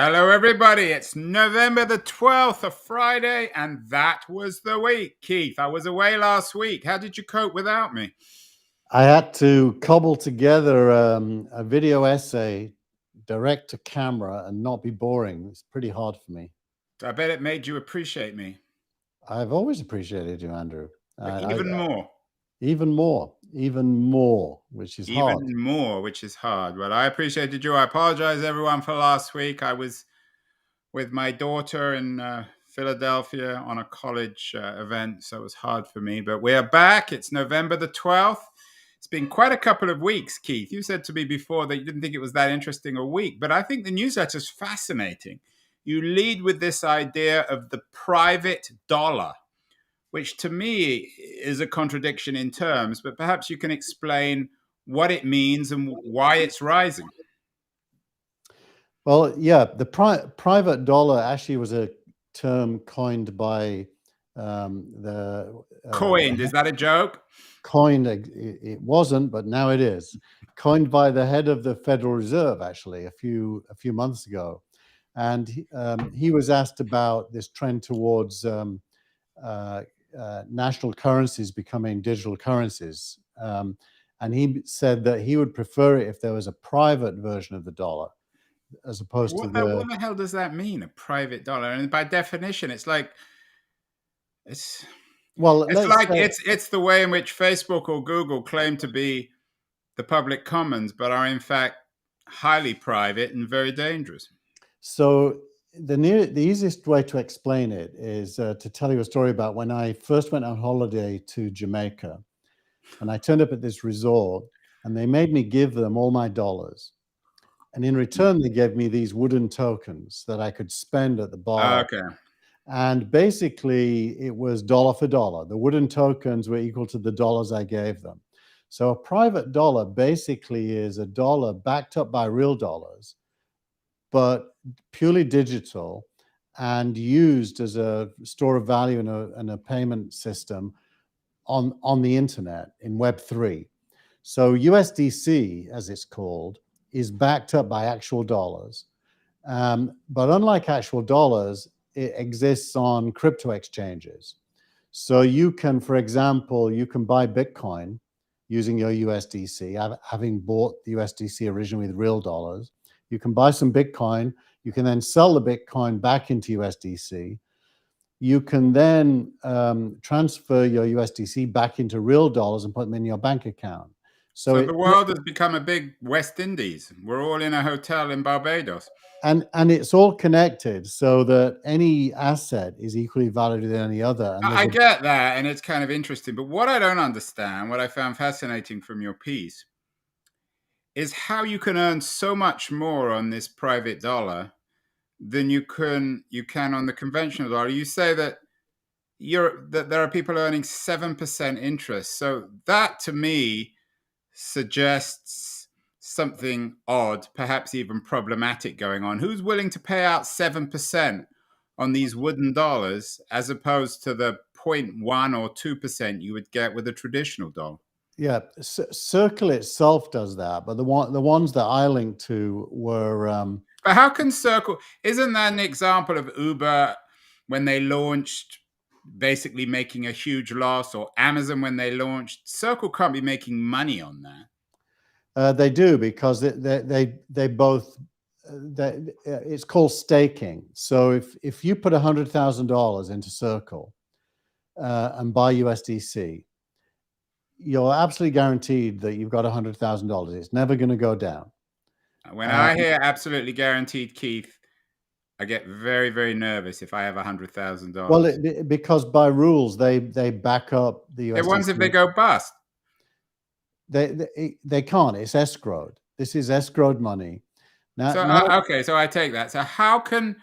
Hello, everybody. It's November the 12th, a Friday, and that was the week. Keith, I was away last week. How did you cope without me? I had to cobble together a video essay direct to camera and not be boring. It's pretty hard for me. I bet it made you appreciate me. I've always appreciated you, Andrew. But even more. Even more, which is hard. Even more, which is hard. Well, I appreciated you. I apologize, everyone, for last week. I was with my daughter in Philadelphia on a college event, so it was hard for me. But we are back. It's November the 12th. It's been quite a couple of weeks, Keith. You said to me before that you didn't think it was that interesting a week, but I think the newsletter is fascinating. You lead with this idea of the private dollar, which to me is a contradiction in terms, but perhaps you can explain what it means and why it's rising. Well, yeah, the private dollar actually was a term coined by Coined, is that a joke? Coined, it wasn't, but now it is. Coined by the head of the Federal Reserve, actually, a few months ago. And he was asked about this trend towards national currencies becoming digital currencies. And he said that he would prefer it if there was a private version of the dollar, as opposed to the... What the hell does that mean, a private dollar? And by definition, it's like... It's the way in which Facebook or Google claim to be the public commons, but are in fact highly private and very dangerous. So the easiest way to explain it is to tell you a story about when I first went on holiday to Jamaica, and I turned up at this resort, and they made me give them all my dollars, and in return they gave me these wooden tokens that I could spend at the bar. Okay. And basically, it was dollar for dollar. The wooden tokens were equal to the dollars I gave them. So a private dollar basically is a dollar backed up by real dollars, but purely digital and used as a store of value and a payment system on the internet in Web3. So USDC, as it's called, is backed up by actual dollars. But unlike actual dollars, it exists on crypto exchanges. So you can, for example, you can buy Bitcoin using your USDC, having bought the USDC originally with real dollars. You can buy some Bitcoin. You can then sell the Bitcoin back into USDC. You can then transfer your USDC back into real dollars and put them in your bank account. So the world has become a big West Indies. We're all in a hotel in Barbados. And it's all connected so that any asset is equally valued than any other. And I get that, and it's kind of interesting. But what I don't understand, what I found fascinating from your piece, is how you can earn so much more on this private dollar than you can on the conventional dollar. You say that there are people earning 7% interest. So that to me suggests something odd, perhaps even problematic going on. Who's willing to pay out 7% on these wooden dollars as opposed to the 0.1 or 2% you would get with a traditional dollar? Yeah, Circle itself does that, but the ones that I linked to were... But how can Circle... Isn't that an example of Uber when they launched basically making a huge loss, or Amazon when they launched? Circle can't be making money on that. They do, because they both... it's called staking. So if you put $100,000 into Circle and buy USDC, you're absolutely guaranteed that you've got $100,000. It's never going to go down. When I hear absolutely guaranteed, Keith, I get very, very nervous if I have $100,000. Well, because by rules, they back up the USDC. The ones if they go bust. They can't. It's escrowed. This is escrowed money. Okay, so I take that. So how can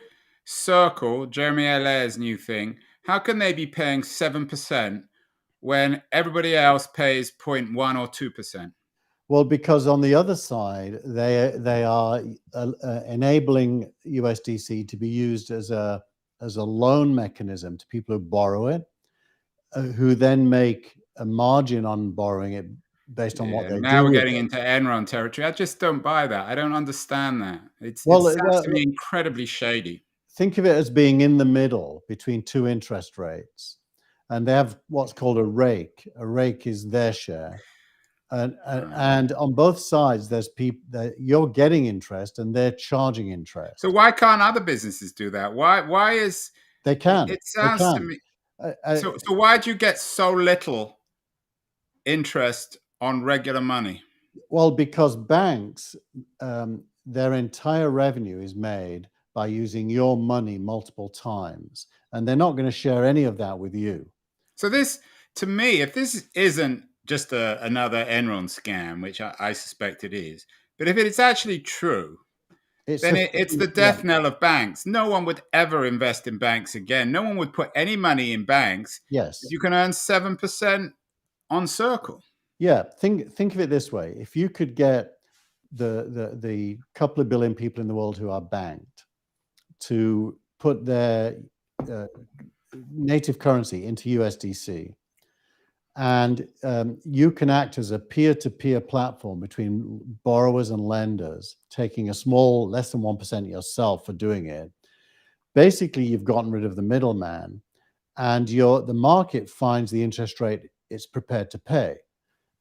Circle, Jeremy Allaire's new thing, how can they be paying 7% when everybody else pays 0.1 or 2%? Well, because on the other side, they are enabling USDC to be used as a loan mechanism to people who borrow it, who then make a margin on borrowing it based on what Yeah, they now do we're with getting it. into Enron territory. I just don't buy that. I don't understand that. It Well, sounds to me incredibly shady. think of it as being in the middle between two interest rates, and they have what's called a rake. A rake is their share, and on both sides, there's people that you're getting interest and they're charging So interest. why can't other businesses do that? Why is They can, it they sounds to can. me Uh, uh, so why do you get so little interest on regular money? well, because banks, their entire revenue is made by using your money multiple times, and they're not going to share any of that with you. So this, to me, if this isn't just another Enron scam, which I suspect it is, but if it's actually true, It's then a it's the yeah, death knell of banks. No one would ever invest in banks again. No one would put any money in banks if yes. you can earn 7% on Circle. Yeah, think of it this way: if you could get the couple of billion people in the world who are banked to put their uh, native currency into USDC, and you can act as a peer-to-peer platform between borrowers and lenders, taking a small, less than 1% yourself for doing it. Basically, you've gotten rid of the middleman, and the market finds the interest rate it's prepared to pay.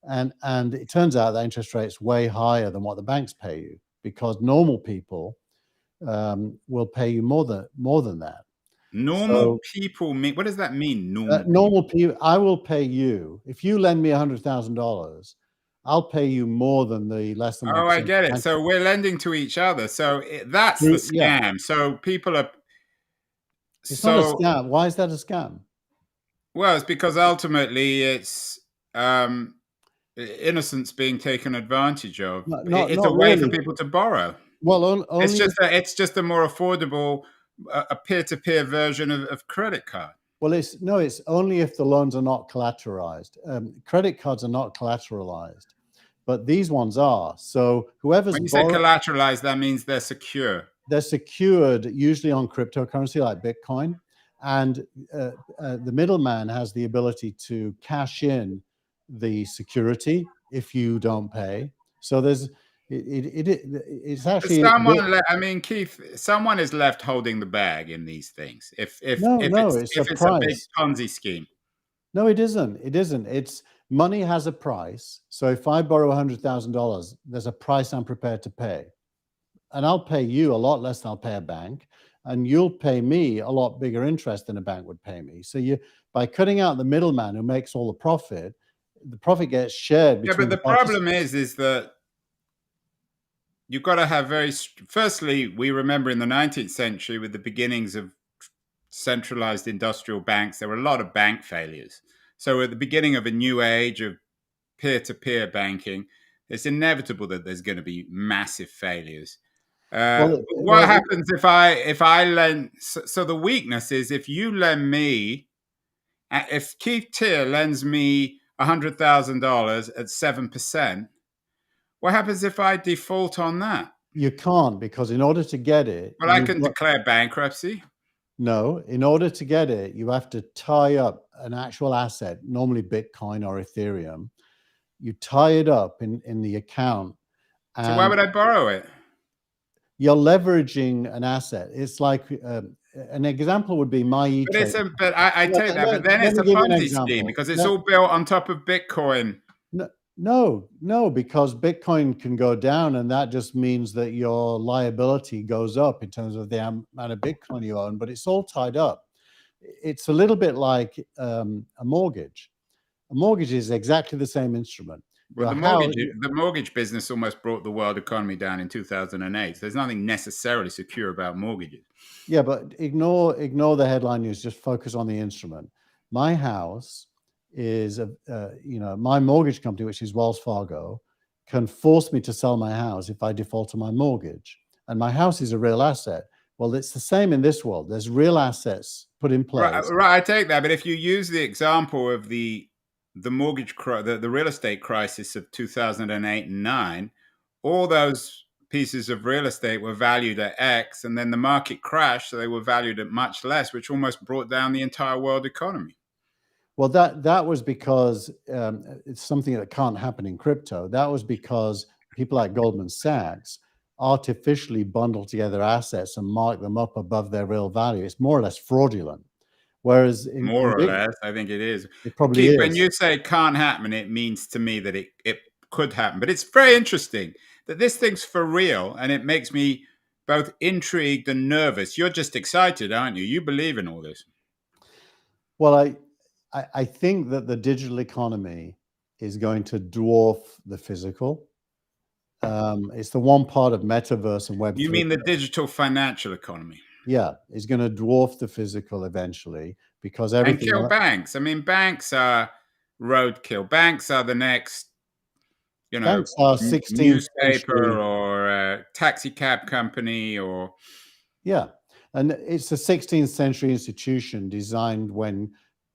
And it turns out that interest rate's way higher than what the banks pay you, because normal people will pay you more than that. Normal So people mean, what does that mean? Normal normal people. people, I will pay you if you lend me $100,000. I'll pay you more than the less than one Oh, I percent get it. bank. So we're lending to each other. So that's the Yeah, scam. So people are it's not a so scam. Why is that a scam? well. It's because ultimately it's um, innocence being taken advantage of. It's a Not way for really. people to borrow. Well, only if It's just a more affordable, a peer-to-peer version of credit card. well, it's only if the loans are not collateralized. Credit cards are not collateralized, but these ones are. So whoever's When you say borrowing, collateralized, that means they're secure. they're secured usually on cryptocurrency like Bitcoin, and the middleman has the ability to cash in the security if you don't pay. So it's But actually someone, I mean, Keith, someone is left holding the bag in these things. no, it's a If it's a big price. Ponzi scheme. No, it isn't. It isn't. It's money has a price. So if I borrow $100,000, there's a price I'm prepared to pay, and I'll pay you a lot less than I'll pay a bank, and you'll pay me a lot bigger interest than a bank would pay me. So you, by cutting out the middleman who makes all the profit gets shared Yeah, but between the the problem participants. is that you've got to have firstly, we remember in the 19th century with the beginnings of centralized industrial banks, there were a lot of bank failures. So at the beginning of a new age of peer-to-peer banking, it's inevitable that there's going to be massive failures. What Well, happens if I lend? So the weakness is if you lend me, if Keith Tier lends me $100,000 at 7%, what happens if I default on that? you can't, because in order to get it, Well, I can declare bankruptcy. no, in order to get it, you have to tie up an actual asset, normally Bitcoin or Ethereum. You tie it up in the account, So why and would I borrow it? you're leveraging an asset. It's like an example would be my But e-trading. I take that. But then Let it's me a give you an Ponzi scheme example. because it's all built on top of Bitcoin. No, because Bitcoin can go down, and that just means that your liability goes up in terms of the amount of Bitcoin you own, but it's all tied up. It's a little bit like a mortgage. A mortgage is exactly the same instrument. Well, Your house, the mortgage business almost brought the world economy down in 2008. So there's nothing necessarily secure about mortgages. yeah, but ignore the headline news. Just focus on the instrument. My house is my mortgage company, which is Wells Fargo, can force me to sell my house if I default on my mortgage, and my house is a real asset. Well, it's the same in this world. There's real assets put in Right, place. right. I take that, but if you use the example of the real estate crisis of 2008 and 9, all those pieces of real estate were valued at X, and then the market crashed, so they were valued at much less, which almost brought down the entire world economy. Well, that was because it's something that can't happen in crypto. That was because people like Goldman Sachs artificially bundle together assets and mark them up above their real value. It's more or less fraudulent. Whereas in More or Bitcoin, less, I think it is. it But probably Keith, when is. you say it can't happen, it means to me that it could happen. But it's very interesting that this thing's for real, and it makes me both intrigued and nervous. You're just excited, aren't you? You believe in all this. Well, I think that the digital economy is going to dwarf the physical. It's the one part of metaverse and You Web3. mean the digital financial economy? Yeah, is going to dwarf the physical eventually because And everything. kill banks. I mean, banks are roadkill. Banks are the next, you know, Banks are 16th newspaper century. or taxi cab company or. Yeah. And it's a 16th century institution designed when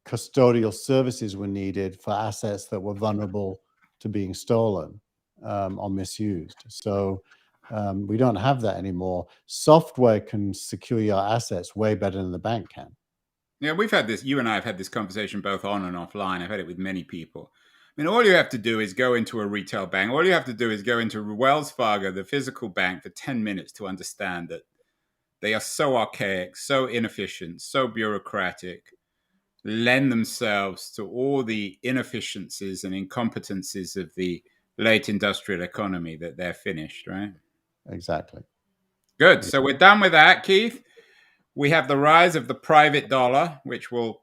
custodial services were needed for assets that were vulnerable to being stolen or misused. So we don't have that anymore. Software can secure your assets way better than the bank can. Yeah, we've had this, you and I have had this conversation both on and offline. I've had it with many people. I mean, all you have to do is go into a retail bank. All you have to do is go into Wells Fargo, the physical bank, for 10 minutes to understand that they are so archaic, so inefficient, so bureaucratic, lend themselves to all the inefficiencies and incompetencies of the late industrial economy that they're finished, right? Exactly. Good. So we're done with that, Keith. We have the rise of the private dollar, which will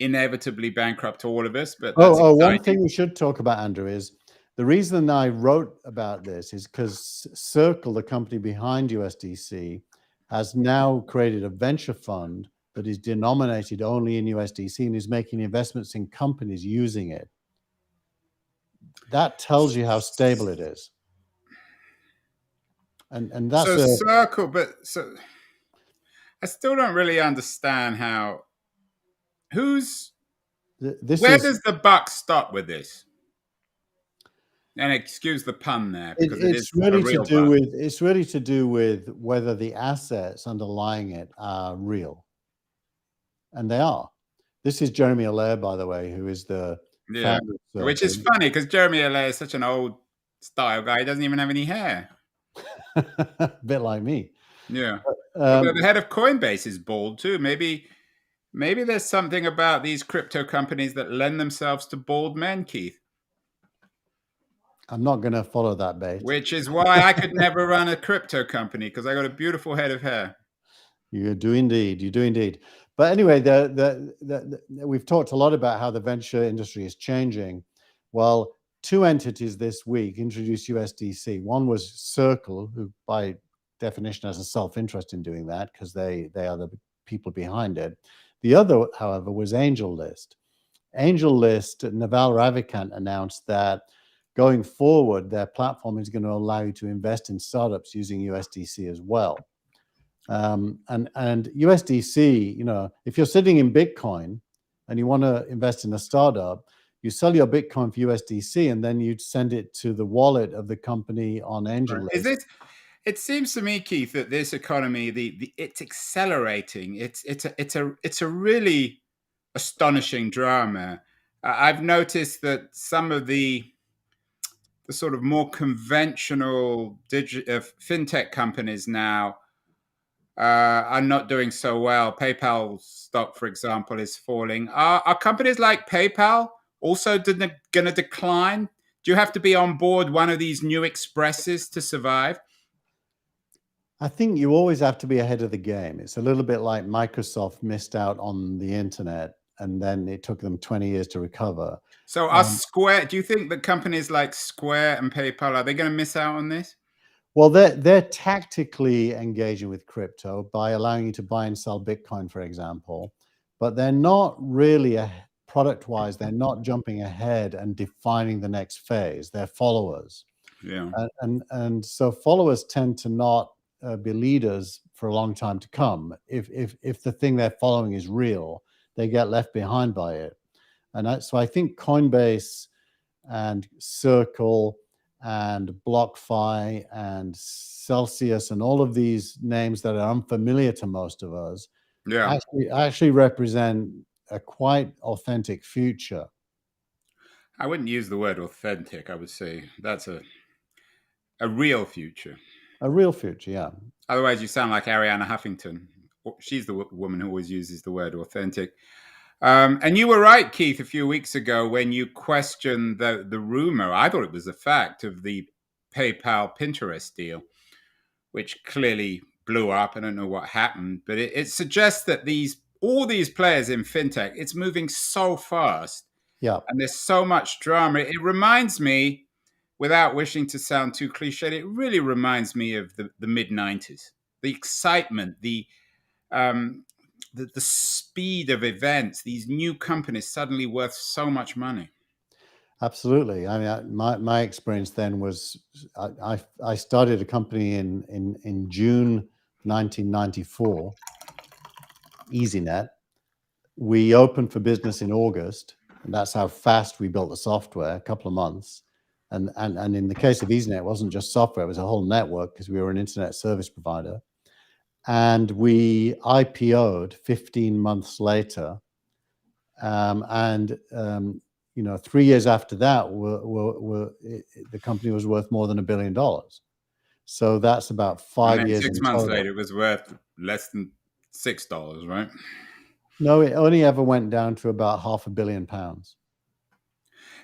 inevitably bankrupt all of us, but that's One exciting. thing we should talk about, Andrew, is the reason I wrote about this is because Circle, the company behind USDC, has now created a venture fund that is denominated only in USDC and is making investments in companies using it. That tells you how stable it is. And that's So Circle, but so I still don't really understand how who's this where is does the buck stop with this? And excuse the pun there, because it is it's really a to real do buck. with whether the assets underlying it are real. And they are. This is Jeremy Allaire, by the way, who is the Yeah. founder of Which is Circle. funny because Jeremy Allaire is such an old style guy. He doesn't even have any hair. A bit like me. Yeah. Although Um, the head of Coinbase is bald too. Maybe there's something about these crypto companies that lend themselves to bald men, Keith. I'm not going to follow that bait. Which is why I could never run a crypto company because I got a beautiful head of hair. You do indeed. You do indeed. But anyway, we've talked a lot about how the venture industry is changing. Well, two entities this week introduced USDC. One was Circle, who by definition has a self-interest in doing that because they are the people behind it. The other, however, was AngelList. AngelList, Naval Ravikant announced that going forward, their platform is going to allow you to invest in startups using USDC as well. And USDC, you know, if you're sitting in Bitcoin and you want to invest in a startup, you sell your Bitcoin for USDC and then you send it to the wallet of the company on AngelList. Is it? It seems to me, Keith, that this economy, it's accelerating. It's a really astonishing drama. I've noticed that some of the sort of more conventional fintech companies now are not doing so well. PayPal stock, for example, is falling. Are companies like PayPal also going to decline? Do you have to be on board one of these new expresses to survive? I think you always have to be ahead of the game. It's a little bit like Microsoft missed out on the internet and then it took them 20 years to recover. So, Square? Do you think that companies like Square and PayPal are they going to miss out on this? Well, they're tactically engaging with crypto by allowing you to buy and sell Bitcoin, for example, but they're not really product-wise. They're not jumping ahead and defining the next phase. They're followers, Yeah. and so followers tend to not be leaders for a long time to come. If the thing they're following is real, they get left behind by it, and so I think Coinbase and Circle and BlockFi and Celsius and all of these names that are unfamiliar to most of us Yeah. actually represent a quite authentic future. I wouldn't use the word authentic. I would say that's a real future. A real future, yeah. Otherwise, you sound like Ariana Huffington. She's the woman who always uses the word authentic. And you were right, Keith, a few weeks ago when you questioned the rumor. I thought it was a fact of the PayPal Pinterest deal, which clearly blew up. I don't know what happened, but it suggests that all these players in fintech, it's moving so fast, Yeah, and there's so much drama. It reminds me, without wishing to sound too cliched, it really reminds me of the mid '90s. The excitement, um, the speed of events, these new companies suddenly worth so much money. absolutely. I mean, my experience then was I started a company in June 1994, EasyNet. We opened for business in August, and that's how fast we built the software, a couple of months. And in the case of EasyNet, it wasn't just software, it was a whole network because we were an internet service provider. And we IPO'd 15 months later. You know, 3 years after that, the company was worth more than $1 billion. So that's about And 5 then years 6 months in total. later, it was worth less than $6, right? No, it only ever went down to about £500 million.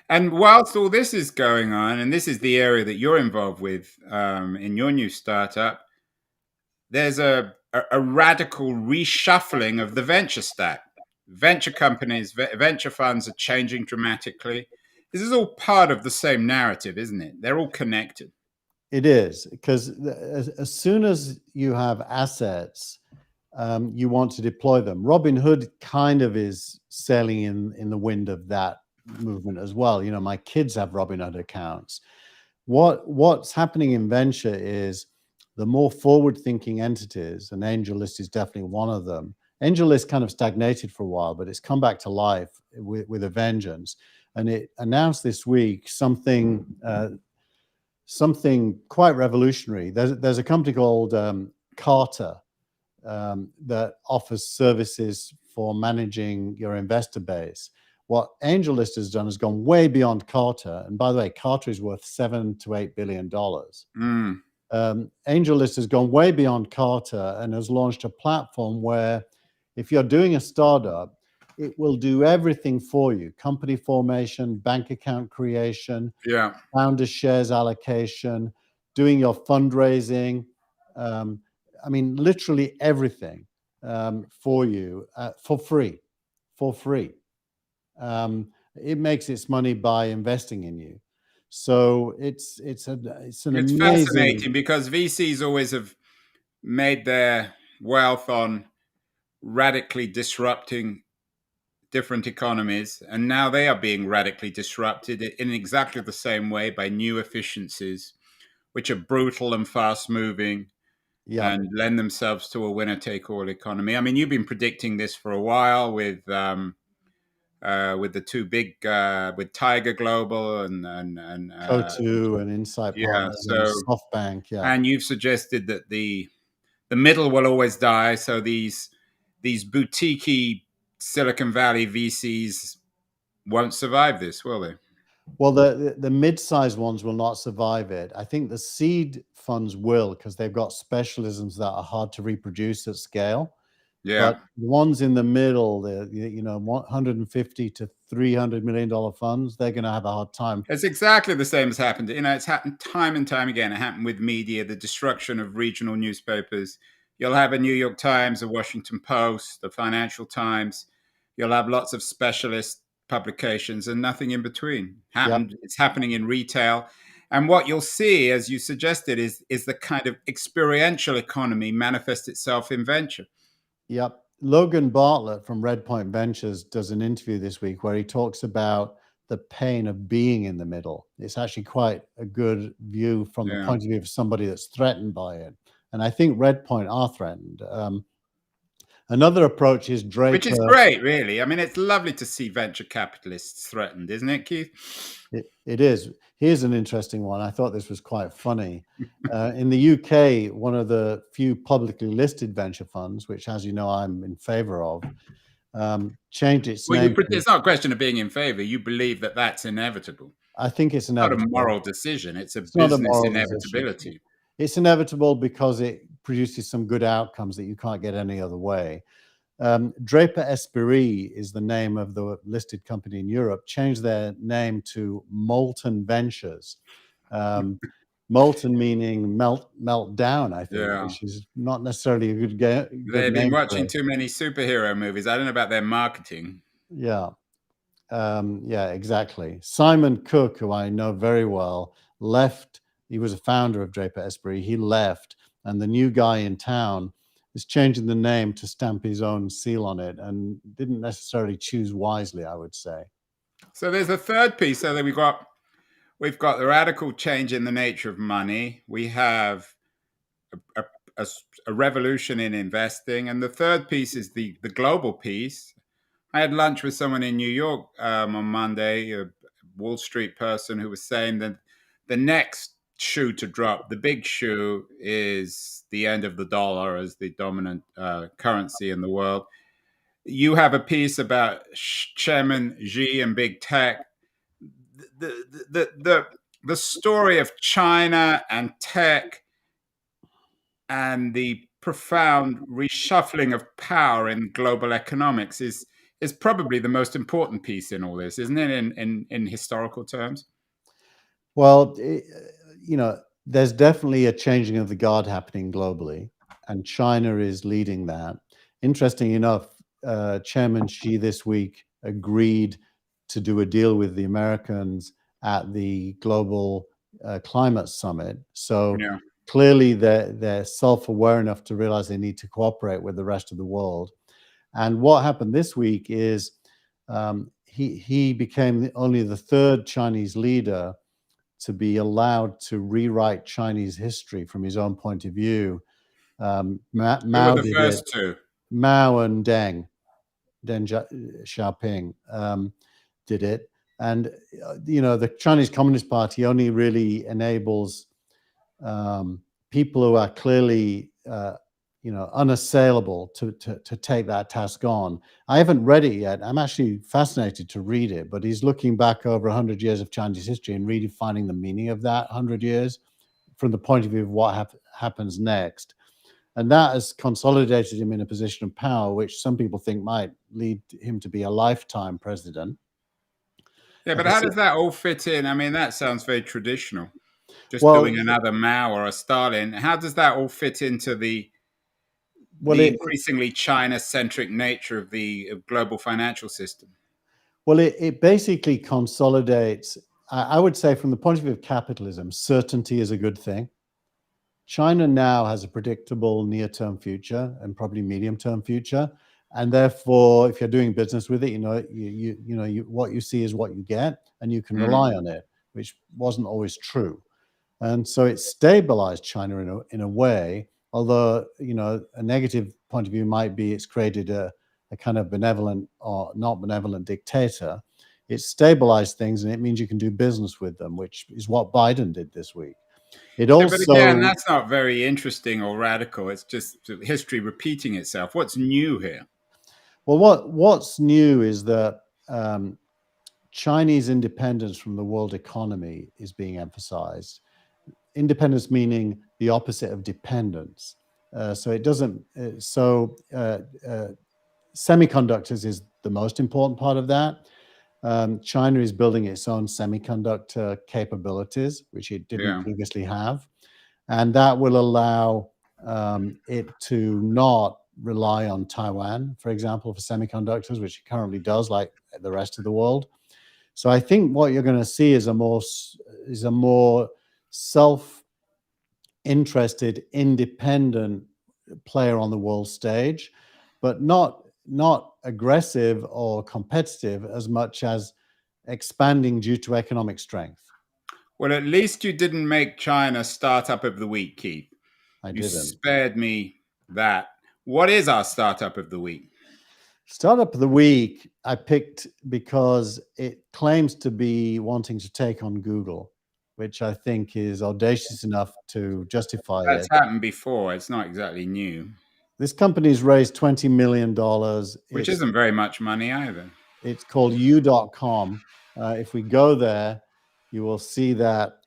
And whilst all this is going on, and this is the area that you're involved with in your new startup, there's a radical reshuffling of the venture stack. Venture companies, venture funds are changing dramatically. This is all part of the same narrative, isn't it? They're all connected. It is, because as soon as you have assets, you want to deploy them. Robinhood kind of is sailing in the wind of that movement as well. You know, my kids have Robinhood accounts. What's happening in venture is the more forward-thinking entities, and AngelList is definitely one of them. AngelList kind of stagnated for a while, but it's come back to life with a vengeance. And it announced this week something quite revolutionary. There's a company called Carter that offers services for managing your investor base. What AngelList has done is gone way beyond Carter. And by the way, Carter is worth $7 to $8 billion. Mm. AngelList has gone way beyond Carter and has launched a platform where if you're doing a startup, it will do everything for you: company formation, bank account creation, Yeah. founder shares allocation, doing your fundraising. I mean, literally everything for you for free. It makes its money by investing in you. So it's an It's amazing. fascinating because VCs always have made their wealth on radically disrupting different economies, and now they are being radically disrupted in exactly the same way by new efficiencies, which are brutal and fast moving Yeah, and lend themselves to a winner take all economy. I mean, you've been predicting this for a while with the two big with Tiger Global and Co2 and Insight yeah. Partners and So SoftBank. Yeah. and you've suggested that the middle will always die. So these boutiquey Silicon Valley VCs won't survive this, will they? Well, the mid-sized ones will not survive it. I think the seed funds will, because they've got specialisms that are hard to reproduce at scale. Yeah. But the ones in the middle, the 150 to $300 million funds, they're going to have a hard time. It's exactly the same as happened. You know, it's happened time and time again. It happened with media, the destruction of regional newspapers. You'll have a New York Times, a Washington Post, the Financial Times. You'll have lots of specialist publications and nothing in between. Yep. It's happening in retail. And what you'll see, as you suggested, is the kind of experiential economy manifest itself in venture. Yep. Logan Bartlett from Redpoint Ventures does an interview this week where he talks about the pain of being in the middle. It's actually quite a good view from the Yeah. point of view of somebody that's threatened by it. And I think Redpoint are threatened. Another approach is Which is great, really. I mean, it's lovely to see venture capitalists threatened, isn't it, Keith? It is. Here's an interesting one. I thought this was quite funny. In the UK, one of the few publicly listed venture funds, which, as you know, I'm in favor of, changed its Well, name to, it's not a question of being in favor. You believe that that's inevitable. I think it's Not a inevitable. moral decision. It's a It's not a business moral decision. inevitability. It's inevitable because it produces some good outcomes that you can't get any other way. Draper Esprit is the name of the listed company in Europe, changed their name to Molten Ventures. Molten meaning melt down, I think, Yeah. which is not necessarily a good They've been name for watching it. too many superhero movies. I don't know about their marketing. Yeah. Yeah, exactly. Simon Cook, who I know very well, left. He was a founder of Draper Esprit. He left, and the new guy in town is changing the name to stamp his own seal on it, and didn't necessarily choose wisely, I would say. So there's a third piece. So that we've got the radical change in the nature of money. We have a, a, a revolution in investing, and the third piece is the global piece. I had lunch with someone in New York on Monday, a Wall Street person, who was saying that the next shoe to drop, the big shoe, is the end of the dollar as the dominant currency in the world. You have a piece about Chairman Xi and big tech. The story of China and tech and the profound reshuffling of power in global economics is probably the most important piece in all this, isn't it? In historical terms. Well, there's definitely a changing of the guard happening globally, and China is leading that. Interesting enough, Chairman Xi this week agreed to do a deal with the Americans at the Global Climate Summit. So Yeah. clearly they're self-aware enough to realize they need to cooperate with the rest of the world. And what happened this week is he became only the third Chinese leader to be allowed to rewrite Chinese history from his own point of view. Who were Mao the did it. first two? Mao and Deng Xiaoping did it. And, the Chinese Communist Party only really enables people who are clearly, unassailable to take that task on. I haven't read it yet. I'm actually fascinated to read it, but he's looking back over 100 years of Chinese history and redefining the meaning of that 100 years from the point of view of what happens next. And that has consolidated him in a position of power, which some people think might lead him to be a lifetime president. Yeah, but how does that all fit in? I mean, that sounds very traditional. Just Well, doing another Mao or a Stalin. How does that all fit into the well, the increasingly China-centric nature of the global financial system? it basically consolidates. I would say, from the point of view of capitalism, certainty is a good thing. China now has a predictable near-term future and probably medium-term future, and therefore, if you're doing business with it, what you see is what you get, and you can rely on it, which wasn't always true. And so it stabilized China in a way, although, a negative point of view might be it's created a kind of benevolent or not benevolent dictator. It stabilized things, and it means you can do business with them, which is what Biden did this week. It Yeah, but again, also, that's not very interesting or radical. It's just history repeating itself. What's new here? well, what's new is that Chinese independence from the world economy is being emphasized. Independence meaning the opposite of dependence. So it doesn't. Semiconductors is the most important part of that. China is building its own semiconductor capabilities, which it didn't Yeah. previously have, and that will allow it to not rely on Taiwan, for example, for semiconductors, which it currently does, like the rest of the world. So I think what you're going to see is a more self-interested, independent player on the world stage, but not aggressive or competitive as much as expanding due to economic strength. Well, at least you didn't make China startup of the week, Keith. I You didn't. spared me that. What is our startup of the week? Startup of the week I picked because it claims to be wanting to take on Google, which I think is audacious enough to justify That's it. happened before. It's not exactly new. This company's raised $20 million. which isn't very much money either. It's called u.com. If we go there, you will see that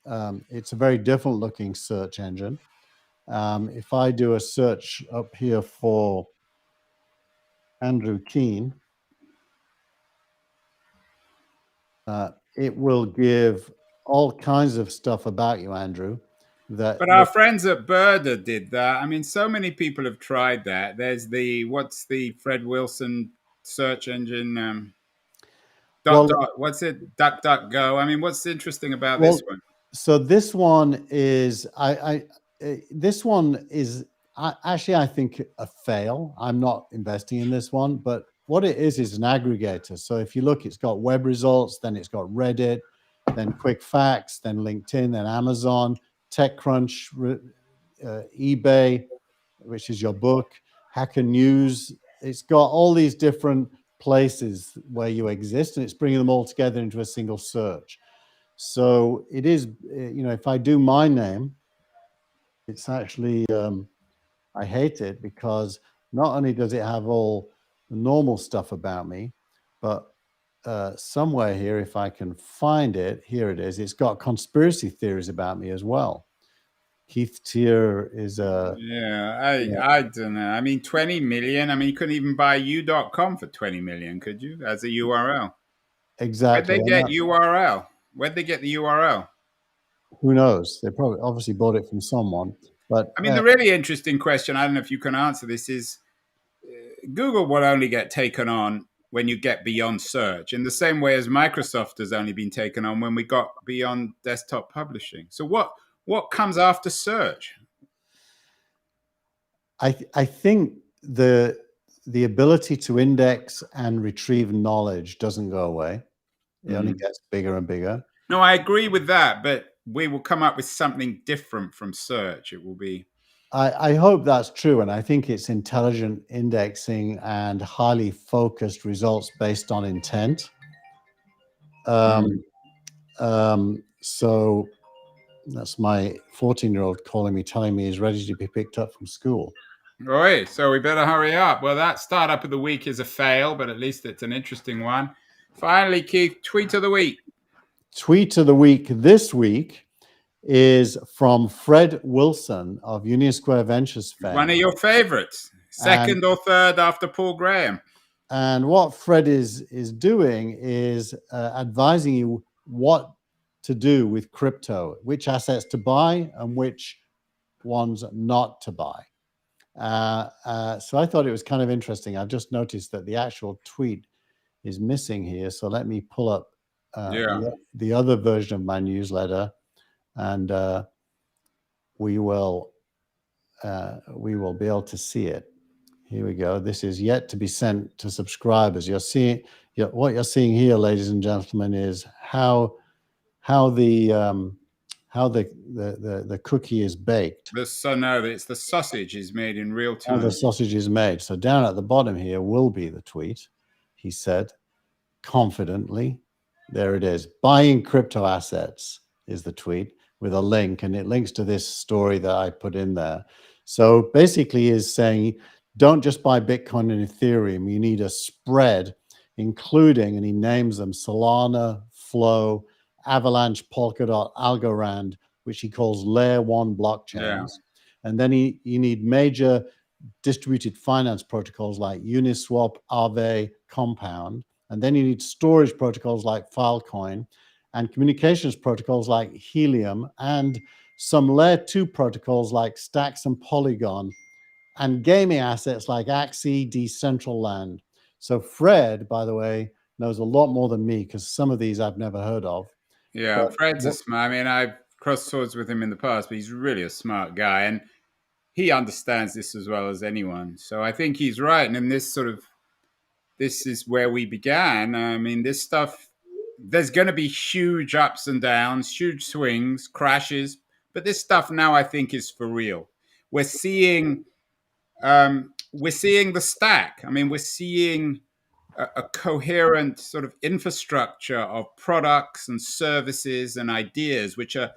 it's a very different looking search engine. If I do a search up here for Andrew Keen, it will give all kinds of stuff about you, Andrew. But our friends at Burda did that. I mean, so many people have tried that. There's what's the Fred Wilson search engine? What's it? DuckDuckGo. I mean, what's interesting about this one? So this one is actually, I think, a fail. I'm not investing in this one, but what it is an aggregator. So if you look, it's got web results, then it's got Reddit, then Quick Facts, then LinkedIn, then Amazon, TechCrunch, eBay, which is your book, Hacker News. It's got all these different places where you exist, and it's bringing them all together into a single search. So it is, if I do my name, it's actually, I hate it because not only does it have all the normal stuff about me, but somewhere here, if I can find it, here it is. It's got conspiracy theories about me as well. Keith Tier is a... I don't know. I mean, 20 million. I mean, you couldn't even buy u.com for 20 million, could you? As a URL. Exactly. Where'd they get URL? Where'd they get the URL? Who knows? They probably obviously bought it from someone. But I mean, the really interesting question, I don't know if you can answer this, is Google will only get taken on when you get beyond search, in the same way as Microsoft has only been taken on when we got beyond desktop publishing. So what comes after search? I think the ability to index and retrieve knowledge doesn't go away. It only gets bigger and bigger. No, I agree with that, but we will come up with something different from search. It will be... I hope that's true, and I think it's intelligent indexing and highly focused results based on intent. So that's my 14-year-old calling me, telling me he's ready to be picked up from school. Right, so we better hurry up. Well, that startup of the week is a fail, but at least it's an interesting one. Finally, Keith, tweet of the week. Tweet of the week this week is from Fred Wilson of Union Square Ventures fame. One of your favorites, second or third after Paul Graham. And what Fred is doing is advising you what to do with crypto, which assets to buy and which ones not to buy. So I thought it was kind of interesting. I've just noticed that the actual tweet is missing here. So let me pull up the other version of my newsletter, and we will be able to see it. Here we go. This is yet to be sent to subscribers. You're seeing what you're seeing here, ladies and gentlemen, is how the cookie is baked. It's the sausage is made in real time. How the sausage is made. So down at the bottom here will be the tweet. He said confidently. There it is. Buying crypto assets is the tweet with a link, and it links to this story that I put in there. So basically is saying, don't just buy Bitcoin and Ethereum. You need a spread, including, and he names them, Solana, Flow, Avalanche, Polkadot, Algorand, which he calls layer one blockchains. And then you need major distributed finance protocols like Uniswap, Aave, Compound. And then you need storage protocols like Filecoin and communications protocols like Helium and some layer two protocols like Stacks and Polygon, and gaming assets like Axie, Decentraland. So Fred, by the way, knows a lot more than me because some of these I've never heard of. Yeah, but Fred's a smart. I mean, I've crossed swords with him in the past, but he's really a smart guy, and he understands this as well as anyone. So I think he's right. And this is where we began. I mean, this stuff, there's going to be huge ups and downs, huge swings, crashes, but this stuff now I think is for real. We're seeing the stack. I mean, we're seeing a coherent sort of infrastructure of products and services and ideas which are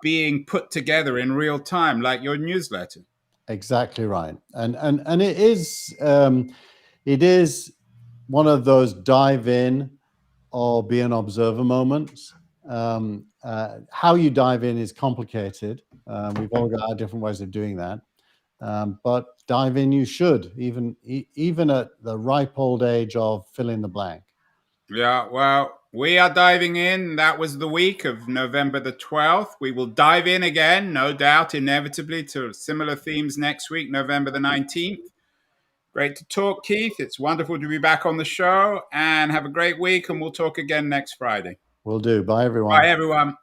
being put together in real time, like your newsletter. Exactly right. And it is one of those dive in or be an observer moments. How you dive in is complicated. We've all got our different ways of doing that. But dive in you should, even at the ripe old age of fill in the blank. Yeah, well, we are diving in. That was the week of November the 12th. We will dive in again, no doubt, inevitably, to similar themes next week, November the 19th. Great to talk, Keith. It's wonderful to be back on the show, and have a great week, and we'll talk again next Friday. Will do. Bye, everyone. Bye, everyone.